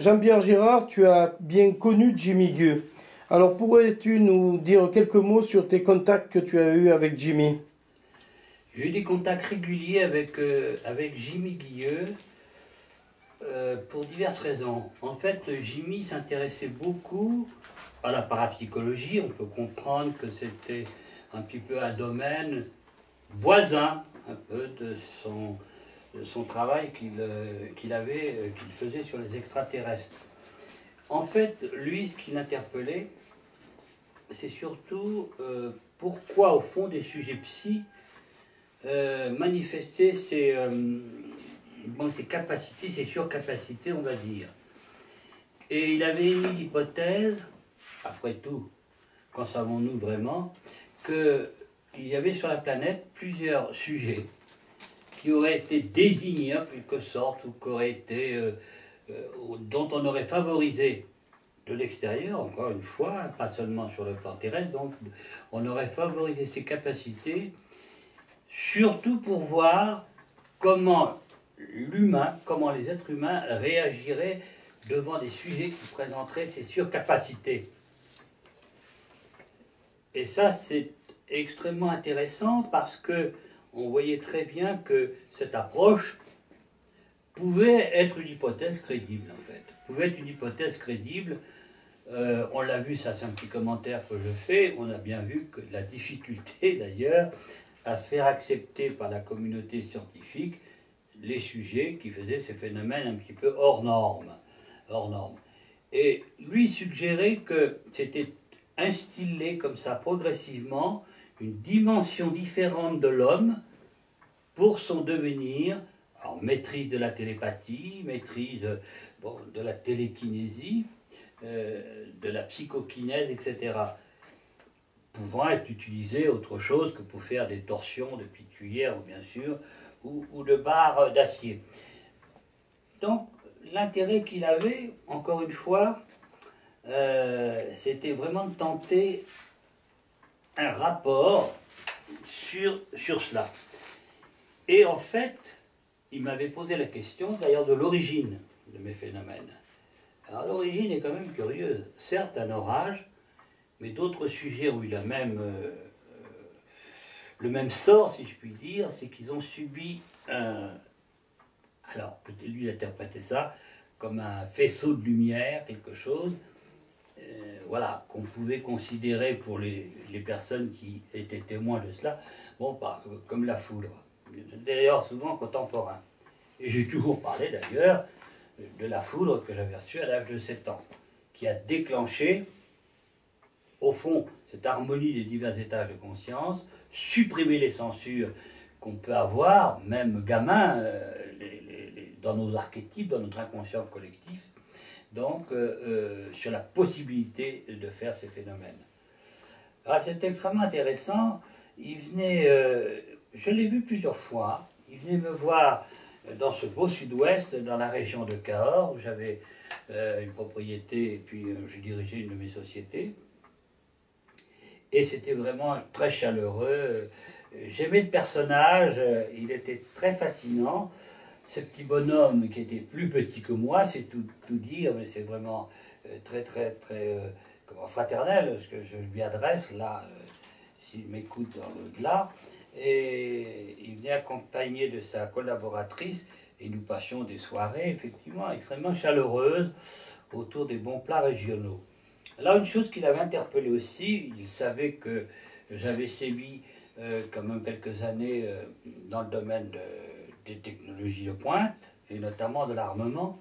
Jean-Pierre Girard, tu as bien connu Jimmy Gueux. Alors pourrais-tu nous dire quelques mots sur tes contacts que tu as eus avec Jimmy? J'ai eu des contacts réguliers avec Jimmy Guilleux pour diverses raisons. En fait, Jimmy s'intéressait beaucoup à la parapsychologie. On peut comprendre que c'était un petit peu un domaine voisin un peu de son travail qu'il faisait sur les extraterrestres. En fait, lui, ce qui l'interpellait, c'est surtout pourquoi, au fond des sujets psy, manifester ses capacités, ses surcapacités, on va dire. Et il avait émis l'hypothèse, après tout, qu'en savons-nous vraiment, qu'il y avait sur la planète plusieurs sujets qui auraient été désignés en quelque sorte, ou dont on aurait favorisé de l'extérieur, encore une fois, pas seulement sur le plan terrestre, donc on aurait favorisé ses capacités, surtout pour voir comment comment les êtres humains réagiraient devant des sujets qui présenteraient ces surcapacités. Et ça, c'est extrêmement intéressant parce que on voyait très bien que cette approche pouvait être une hypothèse crédible, en fait. Pouvait être une hypothèse crédible. On l'a vu, ça c'est un petit commentaire que je fais, on a bien vu que la difficulté, d'ailleurs, à faire accepter par la communauté scientifique les sujets qui faisaient ces phénomènes un petit peu hors normes. Hors normes. Et lui suggérait que c'était instillé comme ça progressivement une dimension différente de l'homme pour son devenir, en maîtrise de la télépathie, maîtrise de la télékinésie, de la psychokinèse, etc. Pouvant être utilisé autre chose que pour faire des torsions de petites cuillères, bien sûr, ou de barres d'acier. Donc, l'intérêt qu'il avait, encore une fois, c'était vraiment de tenter un rapport sur cela. Et en fait, il m'avait posé la question, d'ailleurs, de l'origine de mes phénomènes. Alors, l'origine est quand même curieuse. Certes, un orage, mais d'autres sujets où il a même le même sort, si je puis dire, c'est qu'ils ont subi un... Alors, peut-être lui interpréter ça comme un faisceau de lumière, quelque chose, voilà, qu'on pouvait considérer pour les personnes qui étaient témoins de cela, bon, comme la foudre. D'ailleurs, souvent contemporain. Et j'ai toujours parlé, d'ailleurs, de la foudre que j'avais reçue à l'âge de 7 ans, qui a déclenché, au fond, cette harmonie des divers étages de conscience, supprimer les censures qu'on peut avoir, même gamin, dans nos archétypes, dans notre inconscient collectif, donc sur la possibilité de faire ces phénomènes. Alors c'est extrêmement intéressant. Il venait, je l'ai vu plusieurs fois, il venait me voir dans ce beau sud-ouest, dans la région de Cahors, où j'avais une propriété et puis je dirigeais une de mes sociétés. Et c'était vraiment très chaleureux. J'aimais le personnage, il était très fascinant. Ce petit bonhomme qui était plus petit que moi, c'est tout dire, mais c'est vraiment très fraternel, ce que je lui adresse, là, s'il m'écoute dans l'au-delà. Et il venait accompagné de sa collaboratrice, et nous passions des soirées, effectivement, extrêmement chaleureuses, autour des bons plats régionaux. Alors, une chose qui l'avait interpellé aussi, il savait que j'avais sévi quand même quelques années dans le domaine des technologies de pointe, et notamment de l'armement.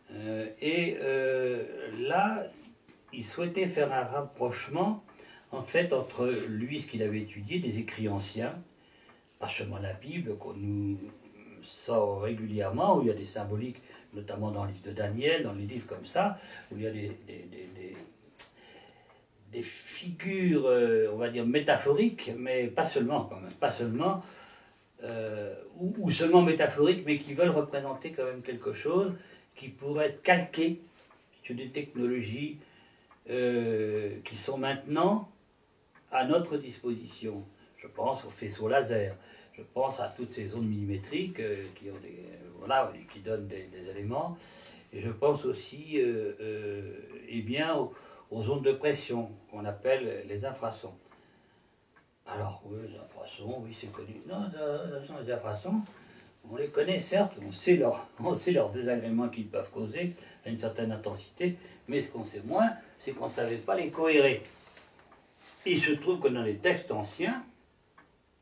Là, il souhaitait faire un rapprochement, en fait, entre lui, ce qu'il avait étudié, des écrits anciens, pas seulement la Bible, qu'on nous sort régulièrement, où il y a des symboliques, notamment dans le livre de Daniel, dans les livres comme ça, où il y a des figures, on va dire, métaphoriques, mais pas seulement, quand même, pas seulement, ou seulement métaphoriques, mais qui veulent représenter quand même quelque chose qui pourrait être calqué sur des technologies qui sont maintenant à notre disposition. Je pense aux faisceaux laser, je pense à toutes ces ondes millimétriques qui donnent des éléments. Et je pense aussi eh bien, aux ondes de pression, qu'on appelle les infrasons. Alors, oui, les infrasons, oui, c'est connu. Non, les infrasons, on les connaît, certes, on sait leurs désagréments qu'ils peuvent causer à une certaine intensité, mais ce qu'on sait moins, c'est qu'on ne savait pas les cohérer. Il se trouve que dans les textes anciens,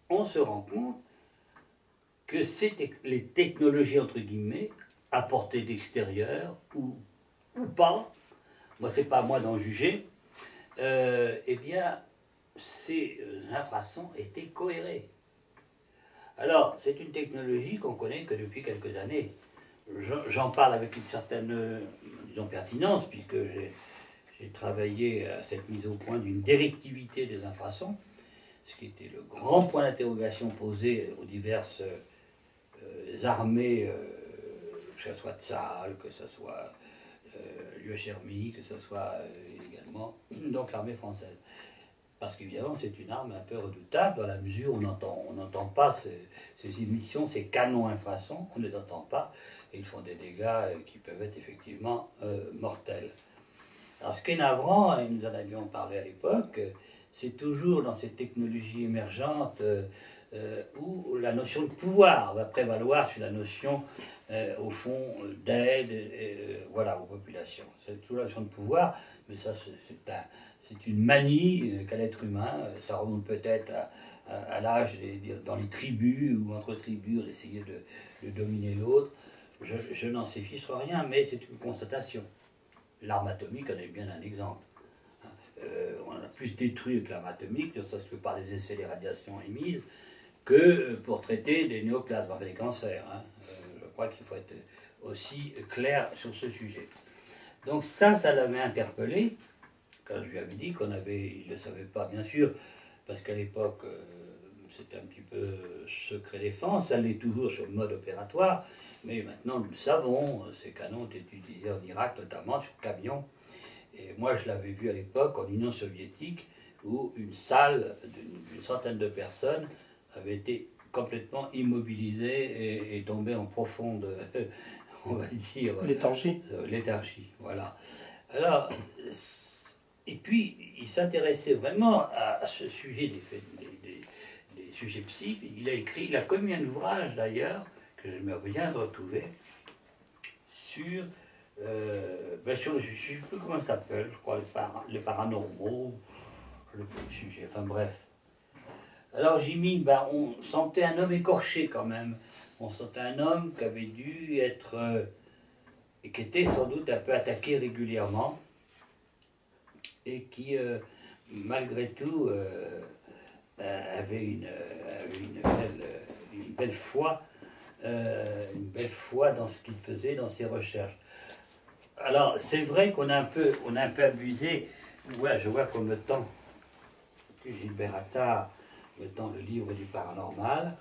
on se rend compte que c'est les technologies, entre guillemets, apportées d'extérieur ou pas, moi c'est pas à moi d'en juger, eh bien, ces infrasons étaient cohérés. Alors, c'est une technologie qu'on connaît que depuis quelques années. J'en parle avec une certaine, disons, pertinence, puisque j'ai travaillé à cette mise au point d'une directivité des infrasons, ce qui était le grand point d'interrogation posé aux diverses armées, que ce soit Tsahal, que ce soit l'UHRMI, que ce soit également donc l'armée française. Parce qu'évidemment, c'est une arme un peu redoutable dans la mesure où on n'entend pas ces émissions, ces canons infrasons, on ne les entend pas, et ils font des dégâts qui peuvent être effectivement mortels. Alors ce qui est navrant, et nous en avions parlé à l'époque, c'est toujours dans ces technologies émergentes où la notion de pouvoir va prévaloir sur la notion, au fond, d'aide voilà, aux populations. C'est toujours la notion de pouvoir, mais ça c'est une manie qu'a l'être humain. Ça remonte peut-être à l'âge dans les tribus ou entre tribus, d'essayer de dominer l'autre. Je n'en sais fiche rien, mais c'est une constatation. L'arme atomique en est bien un exemple. On a plus détruit avec l'arme atomique, ne serait-ce que par les essais des radiations émises, que pour traiter des néoplasmes, enfin des cancers. Hein. Je crois qu'il faut être aussi clair sur ce sujet. Donc ça l'avait interpellé, quand je lui avais dit qu'on avait, il ne le savait pas bien sûr, parce qu'à l'époque c'était un petit peu secret défense, ça l'est toujours sur le mode opératoire, mais maintenant nous le savons, ces canons ont été utilisés en Irak, notamment sur camions. Et moi je l'avais vu à l'époque en Union soviétique, où une salle d'une centaine de personnes avait été complètement immobilisée et tombée en profonde, on va dire, léthargie. Voilà. Alors, et puis, il s'intéressait vraiment à ce sujet des sujets psy. Il a commis un ouvrage d'ailleurs, que j'aimerais bien retrouver, sur, je ne sais plus comment ça s'appelle, je crois les paranormaux, le sujet, enfin bref. Alors Jimmy, on sentait un homme écorché quand même. On sentait un homme qui avait dû être, et qui était sans doute un peu attaqué régulièrement, et qui, malgré tout, avait une belle foi dans ce qu'il faisait, dans ses recherches. Alors, c'est vrai qu'on a un peu abusé. Ouais, je vois qu'on me tend, que Gilbert Attard me tend le livre du paranormal.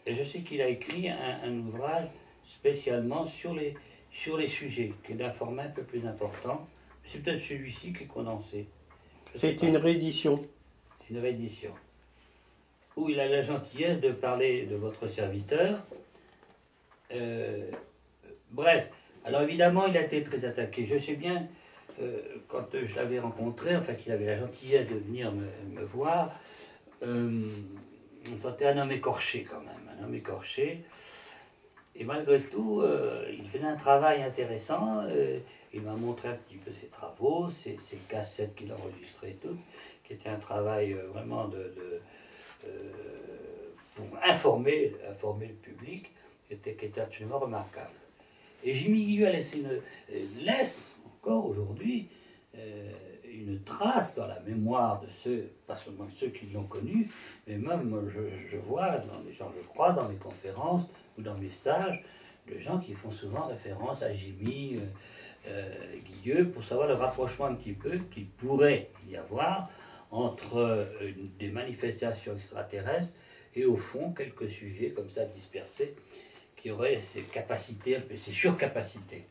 Et je sais qu'il a écrit un ouvrage spécialement sur les sujets, qui est d'un format un peu plus important. C'est peut-être celui-ci qui est condensé. C'est une réédition. C'est une réédition. Où il a la gentillesse de parler de votre serviteur. Bref, alors évidemment, il a été très attaqué. Je sais bien, quand je l'avais rencontré, enfin qu'il avait la gentillesse de venir me voir, on sentait un homme écorché quand même, un homme écorché. Et malgré tout, il faisait un travail intéressant. Il m'a montré un petit peu ses travaux, ses cassettes qu'il enregistrait et tout, qui était un travail vraiment pour informer le public, qui était absolument remarquable. Et Jimmy Guilleux laisse encore aujourd'hui une trace dans la mémoire de ceux, pas seulement ceux qui l'ont connu, mais même je vois dans les gens, je crois, dans mes conférences ou dans mes stages, de gens qui font souvent référence à Jimmy Guilleux pour savoir le rapprochement un petit peu qu'il pourrait y avoir entre des manifestations extraterrestres et au fond quelques sujets comme ça dispersés qui auraient ces capacités, ces surcapacités.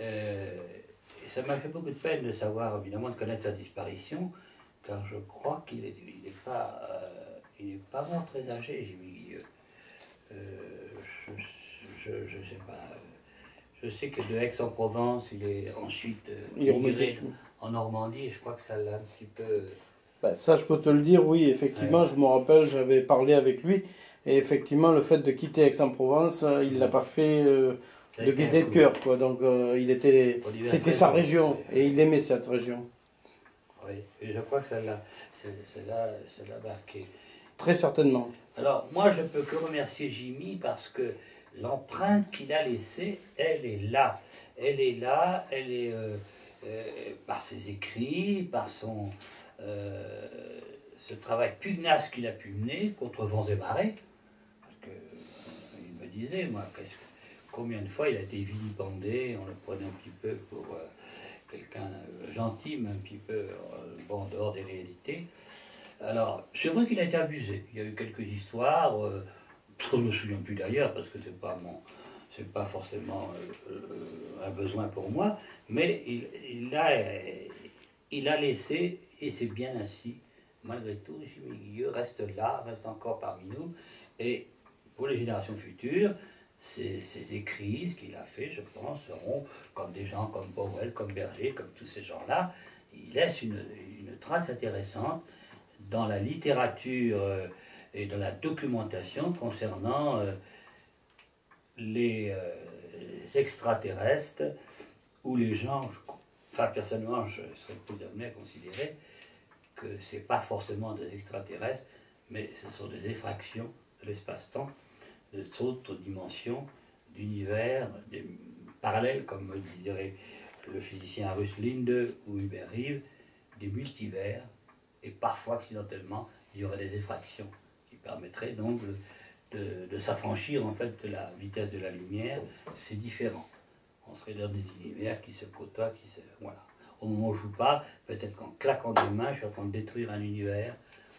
Et ça m'a fait beaucoup de peine de savoir, évidemment, de connaître sa disparition, car je crois qu'il n'est pas mort très âgé, Jimmy Guilleux. Je ne sais pas. Je sais que de Aix-en-Provence, il est ensuite Il est migré en Normandie, et je crois que ça l'a un petit peu... Ben, ça, je peux te le dire, oui, effectivement, je me rappelle, j'avais parlé avec lui, et effectivement, le fait de quitter Aix-en-Provence, il ne l'a pas fait de gaieté de cœur, quoi. Donc, c'était sa région, et il aimait cette région. Oui, et je crois que ça l'a marqué. Très certainement. Alors, moi, je peux que remercier Jimmy parce que l'empreinte qu'il a laissée, elle est là. Elle est là, elle est par ses écrits, par ce travail pugnace qu'il a pu mener contre vents et marées. Parce que, il me disait, moi, combien de fois il a été vilipendé, on le prenait un petit peu pour quelqu'un gentil, mais un petit peu bon, en dehors des réalités. Alors, c'est vrai qu'il a été abusé. Il y a eu quelques histoires, je ne me souviens plus d'ailleurs, parce que c'est pas forcément un besoin pour moi, mais il a laissé, et c'est bien ainsi, malgré tout, Jimmy Guilleux reste là, reste encore parmi nous, et pour les générations futures, ses écrits, ce qu'il a fait, je pense, seront comme des gens comme Powell, comme Berger, comme tous ces gens-là. Il laisse une trace intéressante dans la littérature et dans la documentation concernant les extraterrestres, où les gens, enfin personnellement je serais plus amené à considérer que ce n'est pas forcément des extraterrestres, mais ce sont des effractions de l'espace-temps, d'autres dimensions d'univers, des parallèles, comme dirait le physicien russe Linde ou Hubert Reeves, des multivers. Et parfois, accidentellement, il y aurait des effractions qui permettraient donc de s'affranchir en fait de la vitesse de la lumière. C'est différent. On serait dans des univers qui se côtoient, voilà. Au moment où je vous parle, peut-être qu'en claquant des mains, je suis en train de détruire un univers.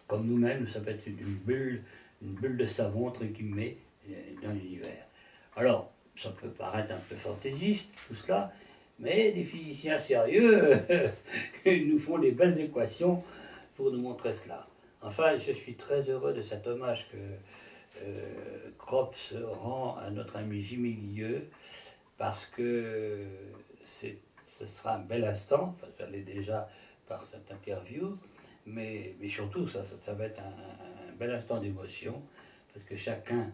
Comme nous-mêmes, ça peut être une bulle de savon, entre guillemets, dans l'univers. Alors, ça peut paraître un peu fantaisiste, tout cela, mais des physiciens sérieux ils nous font des belles équations pour nous montrer cela. Enfin, je suis très heureux de cet hommage que Krops rend à notre ami Jimmy Guilleux, parce que ce sera un bel instant, enfin ça l'est déjà par cette interview, mais surtout ça va être un bel instant d'émotion, parce que chacun,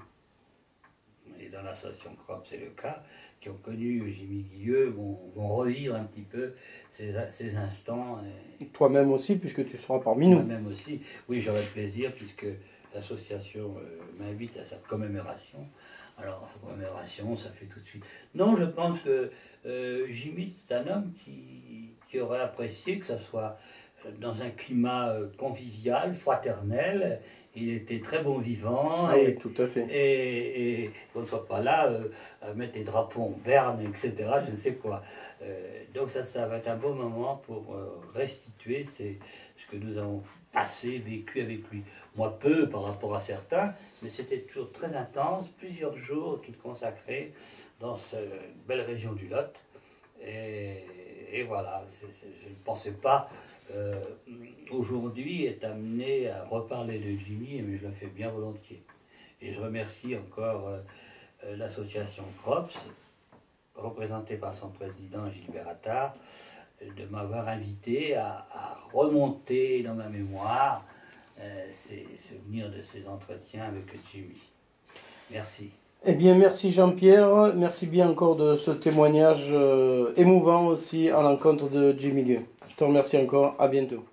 et dans l'association Krops c'est le cas, qui ont connu Jimmy Guilleux vont revivre un petit peu ces instants. Et toi-même aussi, puisque tu seras parmi nous. Moi-même aussi, oui, j'aurai le plaisir, puisque l'association m'invite à sa commémoration. Alors, sa commémoration, ça fait tout de suite... Non, je pense que Jimmy, c'est un homme qui aurait apprécié que ça soit dans un climat convivial, fraternel. Il était très bon vivant. Ah oui, tout à fait. Et qu'on ne soit pas là à mettre des drapeaux en berne, etc., je ne sais quoi. Donc ça va être un beau moment pour restituer ce que nous avons passé, vécu avec lui. Moi, peu par rapport à certains, mais c'était toujours très intense, plusieurs jours qu'il consacrait dans cette belle région du Lot. Et voilà, je ne pensais pas aujourd'hui être amené à reparler de Jimmy, mais je le fais bien volontiers. Et je remercie encore l'association Krops, représentée par son président Gilbert Attard, de m'avoir invité à remonter dans ma mémoire ces souvenirs de ces entretiens avec Jimmy. Merci. Eh bien, merci Jean-Pierre, merci bien encore de ce témoignage émouvant aussi à l'encontre de Jimmy Guilleux. Je te remercie encore, à bientôt.